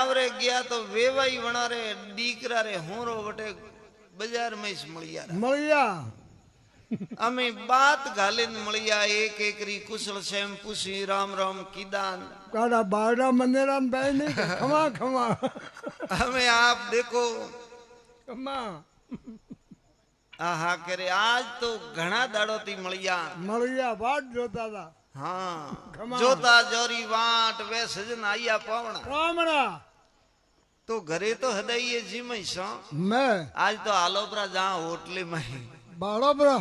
आवरे गया तो वेवाई वणारे दीकरा रे होरो वटे बाजार में मळिया મળ્યા अमे बात घालीन मळिया एक एकरी कुशल सेम पूछी राम राम कीदान કાડા બારડા મંદિરામ ભાઈ નહીં ખમા ખમા हमें आप देखो ખમા आहा करे आज तो घना दाड़ो थी मळिया મળ્યા વાટ જોતા હતા हाँ खमा। जोता जोरी वाट वे सजन आया पावना કામણા तो घरे तो हदाइए जी में सो મેં आज तो आलोपरा जहाँ होटले में બાળોબરો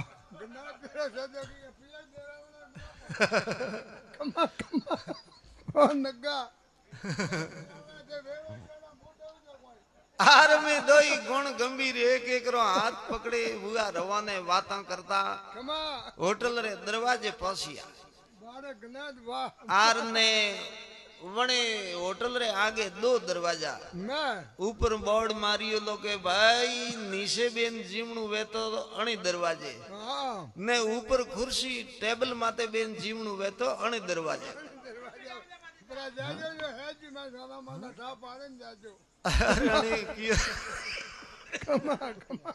ખમા ખમા ઓ નગા हार में दोई गुण गंभीर एक एक रो हाथ पकड़े हुआ रवाने बातां करता ખમા होटल रे दरवाजे पहुंचिया બાળક જ્ઞાત વાહ आर ने वणे होटल रे आगे दो दरवाजा મેં ऊपर बोर्ड मारियो लो के भाई नीचे बेन जीवणु वेतो अणी दरवाजे હા ने ऊपर खुर्सी टेबल माते बेन जीवणु वेतो अणी दरवाजे પેલા જાજો જો હેજી માં સાલા માના ઠા પાડે ને જાજો अरे कियो ખમા ખમા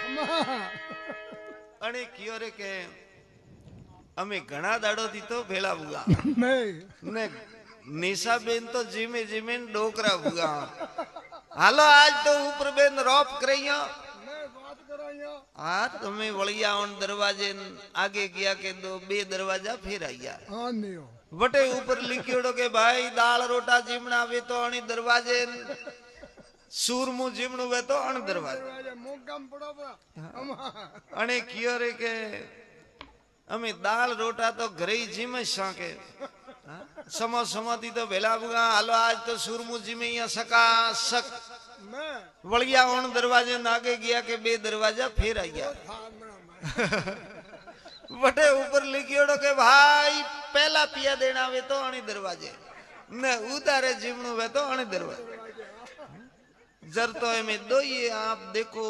ખમા अणी कियो रे के अमे घणा दाड़ो थी तो भेला बुआ મેં ने निशा बेन तो जीमे जीमे डोकरा बुआ हालो आज तो ऊपर बेन रॉप करैया મેં વાત કરાયો हाँ तुम्हें वलिया उन दरवाजे आगे गया के दो बे दरवाजा फिर आया હા નિયો वटे ऊपर लिखियोड़ो के भाई दाल रोटा जीमना वे तो अणी दरवाजे सूरमु जीमणु वे तो अण दरवाजे મુકામ પડો પરા ખમા अणे कियो रे के अमे दाल रोटा तो घरे ही जीमे साके समो समाती तो भेला बुगा हालो आज तो सूरमु जीमे या सका सक મેં वलिया उन दरवाजे आगे गया के बे दरवाजा फिर आया वटे ऊपर लिखियोड़ो के भाई पहला पिया देना वे तो अणी दरवाजे न उतारे जीवणु वे तो अणी दरवाजे जर तो में दो ये आप देखो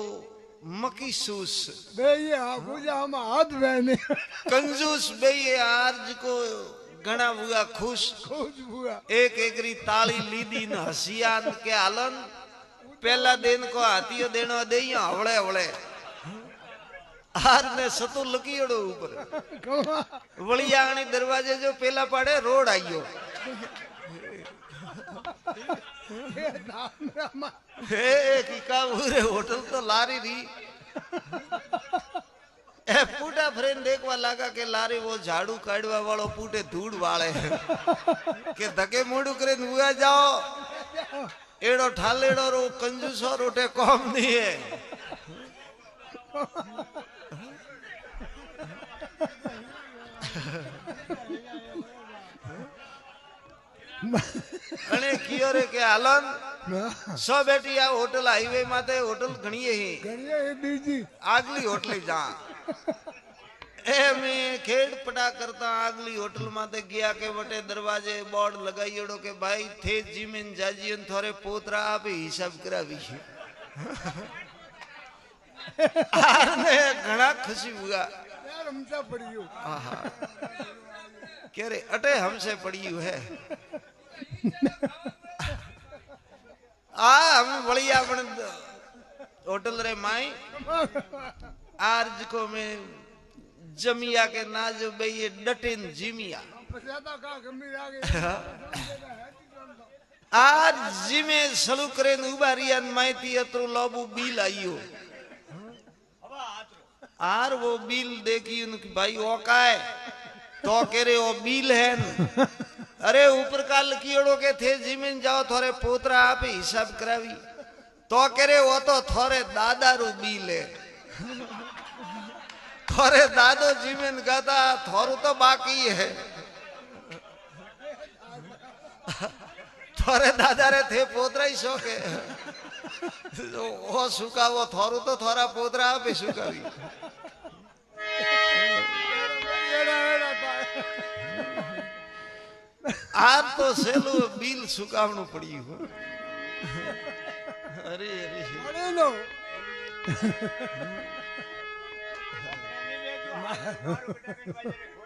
मकी सूस બે આ પૂજા આમાં હાથ બેની कंजूस बे ये आर्ज को घना हुआ खुश ખુશ ભૂયા एक एकरी ताली लीदी न हसिया के आलन पहला दिन को हाथियो देनो दे हवड़े हवड़े हार ने सतु लकीड़ो ऊपर ખમા वलियाणी दरवाजे जो पहला पाड़े रोड आइयो એ ધામરામાં हे की का पूरे होटल तो लारी री ए पूटा फ्रेंड देखवा लगा के लारी वो झाड़ू काढ़वा वालो पूटे धूड़ वाले के धके मोड़ू करे हुआ जाओ एड़ो ठालेड़ो रो कंजूसो रोटे कौम नहीं है अने कियो रे के आलन सो बेटी आ होटल हाईवे माते होटल घणी ही ઘણીએ એ બીજી आगली होटल जा ए मैं खेड़ पटा करता आगली होटल माते गया के वटे दरवाजे बोर्ड लगाईड़ो के भाई थे जीमेन जाजीन थोरे पोतरा आप हिसाब करावी आने घना खुशी हुआ યાર રમતા પડ્યું आहा कह रे अटे हमसे पड़ी है हम बढ़िया अपन होटल रे माई आर्ज को में जमिया के नाज बे ये डटिन जिमिया પછાતા કા ગંભીર આગે आज जिमे सलू करे उबारिया माहिती अतरो लोबू बिल आइयो आर वो बिल देखी उनकी भाई वो का है तो कह रहे वो बिल है न। अरे ऊपर का लकीड़ो के थे जिमीन जाओ थोड़े पोतरा आप हिसाब करावी तो कह रहे वो तो थोड़े दादा रू बिल है थोड़े दादो जिमीन गाता थोड़ू तो बाकी है थोड़े दादा रे थे पोतरा ही शौक है वो सुखा वो थोड़ू तो थोड़ा पोतरा आप ही सुखावी आज तो सेलो बिल सुकावनु पड़ी हो अरे अरे અરે નો